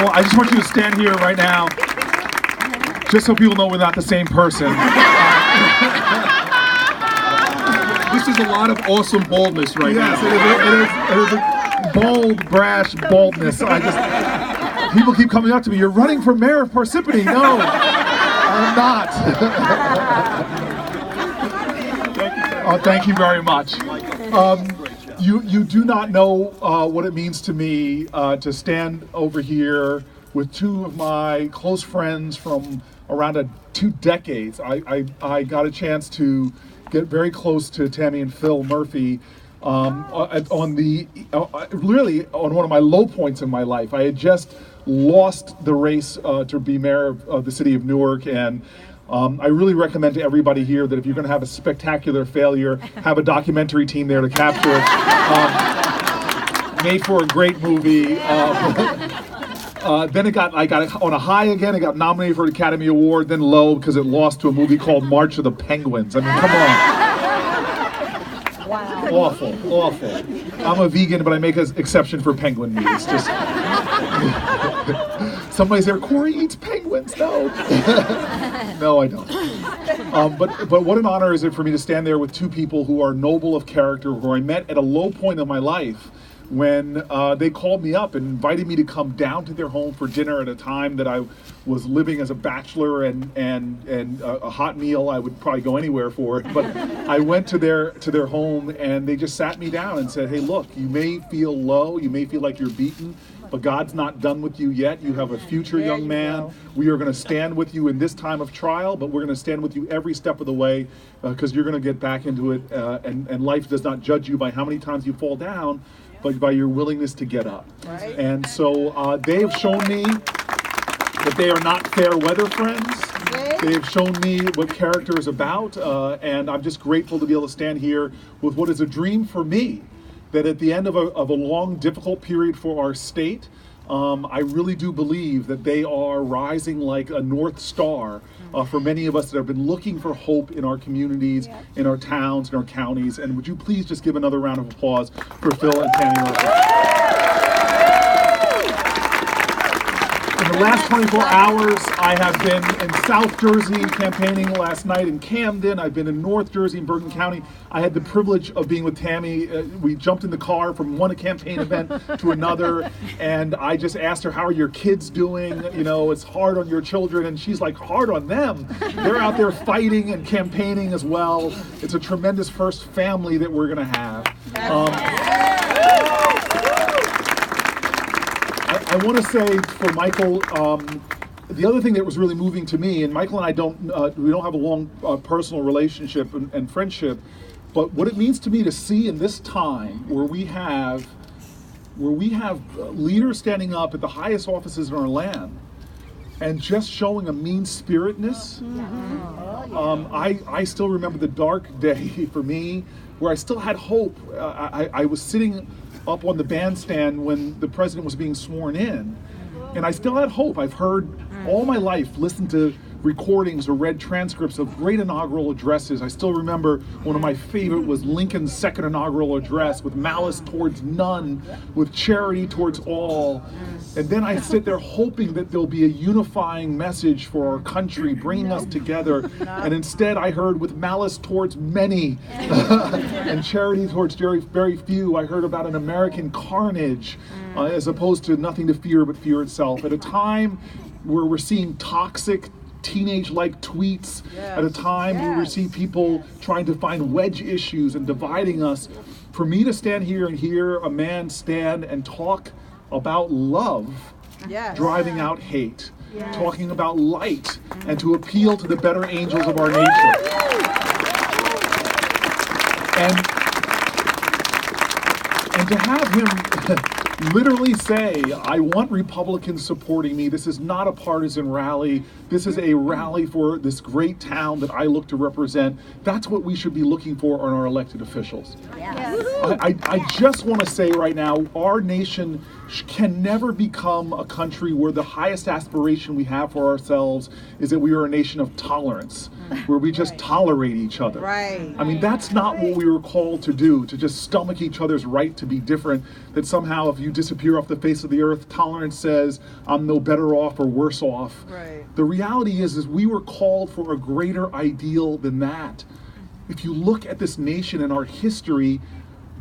So I just want you to stand here right now, just so people know we're not the same person. This is a lot of awesome boldness right now. Yes, it is a bold, brash boldness. People keep coming up to me, you're running for mayor of Parsippany. No, I'm not. Thank you very much. You do not know what it means to me to stand over here with two of my close friends from around 2 decades. I got a chance to get very close to Tammy and Phil Murphy really on one of my low points in my life. I had just lost the race to be mayor of the city of Newark, and I really recommend to everybody here that if you're going to have a spectacular failure, have a documentary team there to capture it. Made for a great movie. Then I got it on a high again. It got nominated for an Academy Award, then low because it lost to a movie called March of the Penguins. I mean, come on. Wow. Awful. I'm a vegan, but I make an exception for penguin meat. It's just somebody's there. Cory eats penguins. No, no, I don't. But what an honor is it for me to stand there with two people who are noble of character, who I met at a low point of my life when they called me up and invited me to come down to their home for dinner at a time that I was living as a bachelor, and a hot meal I would probably go anywhere for it. But I went to their home, and they just sat me down and said, hey, look, you may feel low, you may feel like you're beaten, but God's not done with you yet. You have a future, young man. We are going to stand with you in this time of trial, but we're going to stand with you every step of the way, because you're going to get back into it, and life does not judge you by how many times you fall down, but by your willingness to get up. Right. And so they have shown me that they are not fair weather friends. They have shown me what character is about, and I'm just grateful to be able to stand here with what is a dream for me, that at the end of a long, difficult period for our state, I really do believe that they are rising like a North Star for many of us that have been looking for hope in our communities, in our towns, in our counties. And would you please just give another round of applause for Phil and Tammy Murphy. In the last 24 hours, I have been in South Jersey campaigning last night in Camden. I've been in North Jersey in Bergen County. I had the privilege of being with Tammy. We jumped in the car from one campaign event to another, and I just asked her, how are your kids doing? You know, it's hard on your children. And she's like, hard on them. They're out there fighting and campaigning as well. It's a tremendous first family that we're going to have. I want to say for Michael, the other thing that was really moving to me, and Michael and I don't have a long personal relationship and friendship, but what it means to me to see in this time where we have leaders standing up at the highest offices in our land and just showing a mean-spiritedness. I still remember the dark day for me where I still had hope. I was sitting up on the bandstand when the president was being sworn in, and I still had hope. I've heard all my life, listened to recordings or read transcripts of great inaugural addresses. I still remember one of my favorite was Lincoln's second inaugural address, with malice towards none, with charity towards all. And then I sit there hoping that there'll be a unifying message for our country, bringing us together. And instead I heard with malice towards many and charity towards very, very few. I heard about an American carnage as opposed to nothing to fear but fear itself. At a time where we're seeing toxic teenage-like tweets, at a time where we see people trying to find wedge issues and dividing us, for me to stand here and hear a man stand and talk about love, driving out hate, talking about light, and to appeal to the better angels of our nature. And to have him literally say, I want Republicans supporting me. This is not a partisan rally. This is a rally for this great town that I look to represent. That's what we should be looking for on our elected officials. I just want to say right now, our nation can never become a country where the highest aspiration we have for ourselves is that we are a nation of tolerance, where we just tolerate each other. I mean, that's not what we were called to do, to just stomach each other's right to be different, that somehow if you you disappear off the face of the earth. Tolerance says I'm no better off or worse off. Right. The reality is we were called for a greater ideal than that. If you look at this nation and our history,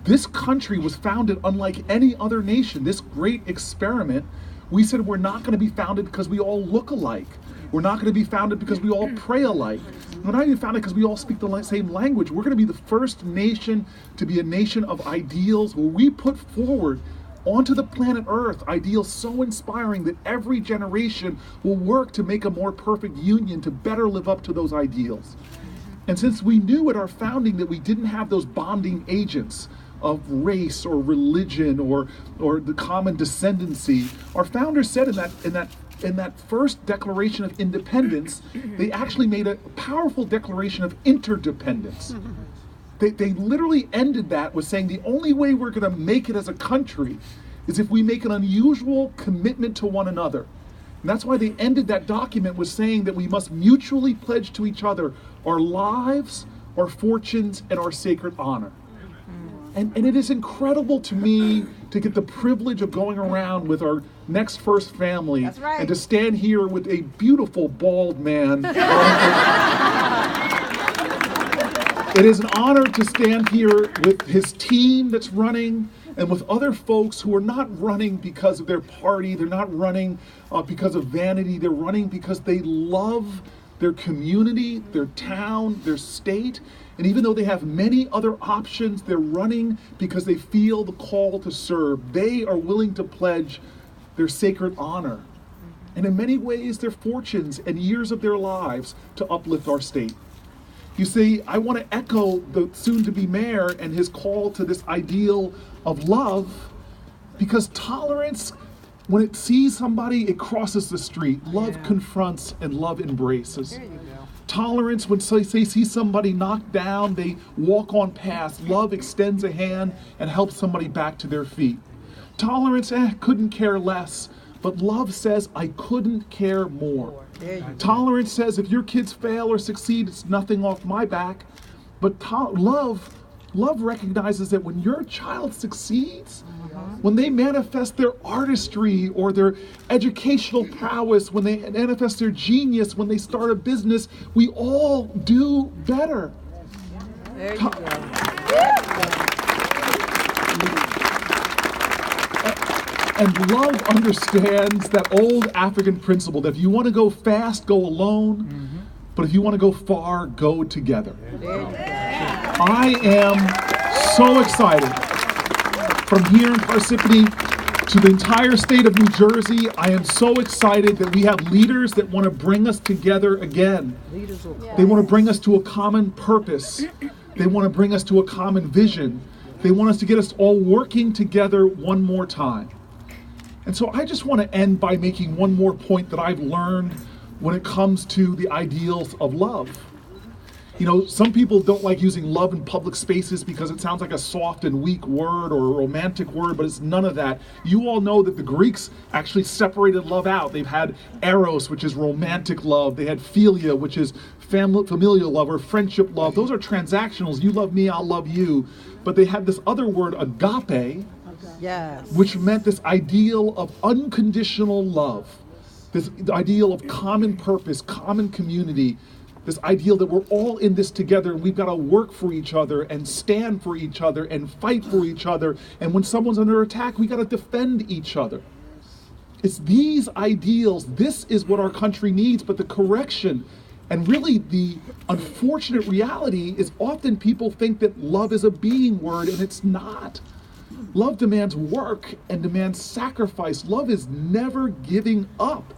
this country was founded unlike any other nation. This great experiment, we said we're not going to be founded because we all look alike. We're not going to be founded because we all pray alike. We're not even founded because we all speak the same language. We're going to be the first nation to be a nation of ideals where we put forward onto the planet Earth ideals so inspiring that every generation will work to make a more perfect union to better live up to those ideals. And since we knew at our founding that we didn't have those bonding agents of race or religion or the common descendancy, our founders said in that first Declaration of Independence, they actually made a powerful declaration of interdependence. They literally ended that with saying the only way we're going to make it as a country is if we make an unusual commitment to one another. And that's why they ended that document with saying that we must mutually pledge to each other our lives, our fortunes, and our sacred honor. And it is incredible to me to get the privilege of going around with our next first family. That's right. And to stand here with a beautiful bald man. It is an honor to stand here with his team that's running and with other folks who are not running because of their party. They're not running because of vanity. They're running because they love their community, their town, their state. And even though they have many other options, they're running because they feel the call to serve. They are willing to pledge their sacred honor, and in many ways their fortunes and years of their lives to uplift our state. You see, I want to echo the soon-to-be mayor and his call to this ideal of love, because tolerance, when it sees somebody, it crosses the street. Love confronts and love embraces. There you go. Tolerance, when they see somebody knocked down, they walk on past. Love extends a hand and helps somebody back to their feet. Tolerance, couldn't care less. But love says, I couldn't care more. There you go. Tolerance says, if your kids fail or succeed, it's nothing off my back. But love recognizes that when your child succeeds, when they manifest their artistry or their educational prowess, when they manifest their genius, when they start a business, we all do better. There you go. And love understands that old African principle that if you want to go fast, go alone, but if you want to go far, go together. There you go. I am so excited. From here in Parsippany to the entire state of New Jersey, I am so excited that we have leaders that want to bring us together again. Leaders will They want to bring us to a common purpose. They want to bring us to a common vision. They want us to get us all working together one more time. And so I just want to end by making one more point that I've learned when it comes to the ideals of love. You know, some people don't like using love in public spaces because it sounds like a soft and weak word or a romantic word, but it's none of that. You all know that the Greeks actually separated love out. They've had eros, which is romantic love. They had philia, which is familial love or friendship love. Those are transactionals. You love me, I'll love you. But they had this other word, agape, Yes. which meant this ideal of unconditional love, this ideal of common purpose, common community, this ideal that we're all in this together and we've got to work for each other and stand for each other and fight for each other. And when someone's under attack, we got to defend each other. It's these ideals. This is what our country needs. But the correction and really the unfortunate reality is often people think that love is a being word, and it's not. Love demands work and demands sacrifice. Love is never giving up.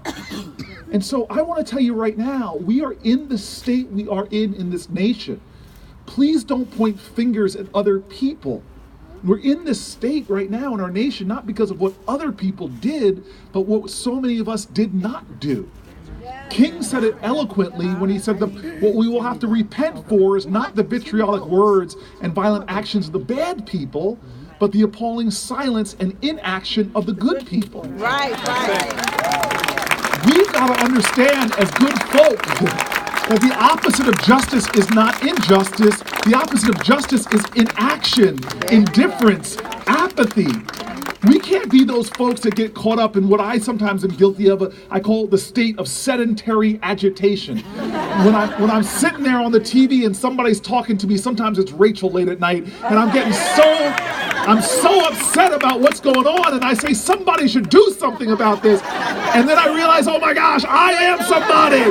And so I want to tell you right now, we are in the state we are in this nation. Please don't point fingers at other people. We're in this state right now in our nation, not because of what other people did, but what so many of us did not do. King said it eloquently when he said what we will have to repent for is not the vitriolic words and violent actions of the bad people, but the appalling silence and inaction of the good people. Right. We've got to understand as good folk that the opposite of justice is not injustice. The opposite of justice is inaction, indifference, apathy. We can't be those folks that get caught up in what I sometimes am guilty of. I call it the state of sedentary agitation. When I'm sitting there on the TV and somebody's talking to me, sometimes it's Rachel late at night, and I'm so upset about what's going on, and I say somebody should do something about this, and then I realize, oh my gosh, I am somebody.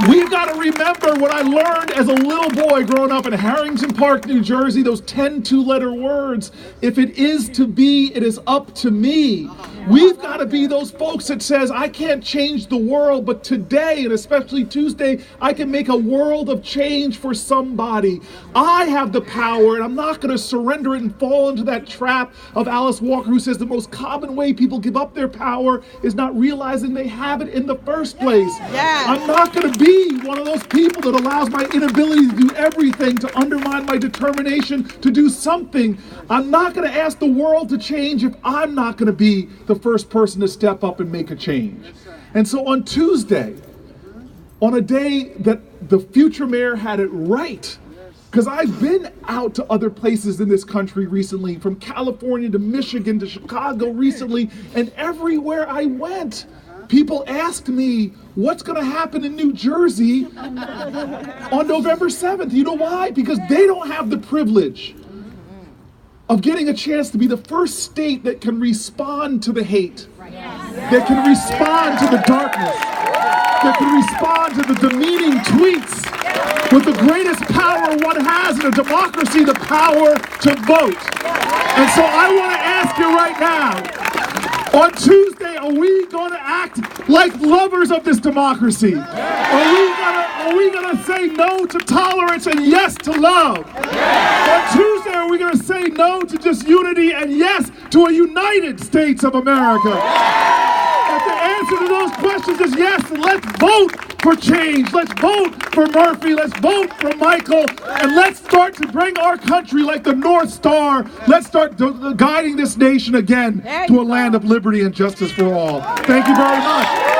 We've got to remember what I learned as a little boy growing up in Harrington Park, New Jersey, those 10 two-letter words. If it is to be, it is up to me. We've got to be those folks that says, I can't change the world, but today, and especially Tuesday, I can make a world of change for somebody. I have the power, and I'm not going to surrender it and fall into that trap of Alice Walker, who says the most common way people give up their power is not realizing they have it in the first place. Yes. I'm not going to be one of those people that allows my inability to do everything to undermine my determination to do something. I'm not going to ask the world to change if I'm not going to be the first person to step up and make a change. And so on Tuesday, on a day that the future mayor had it right, because I've been out to other places in this country recently, from California to Michigan to Chicago recently, and everywhere I went, people asked me, what's going to happen in New Jersey on November 7th? You know why? Because they don't have the privilege of getting a chance to be the first state that can respond to the hate, that can respond to the darkness, that can respond to the demeaning tweets, with the greatest power one has in a democracy, the power to vote. And so I want to ask you right now, on Tuesday, are we going to act like lovers of this democracy? Are we going to say no to tolerance and yes to love? On Tuesday, are we going to say no to just unity and yes to a United States of America? If the answer to those questions is yes, then let's vote for change. Let's vote for Murphy. Let's vote for Michael. And let's start to bring our country like the North Star. Let's start guiding this nation again to a land of liberty and justice for all. Thank you very much.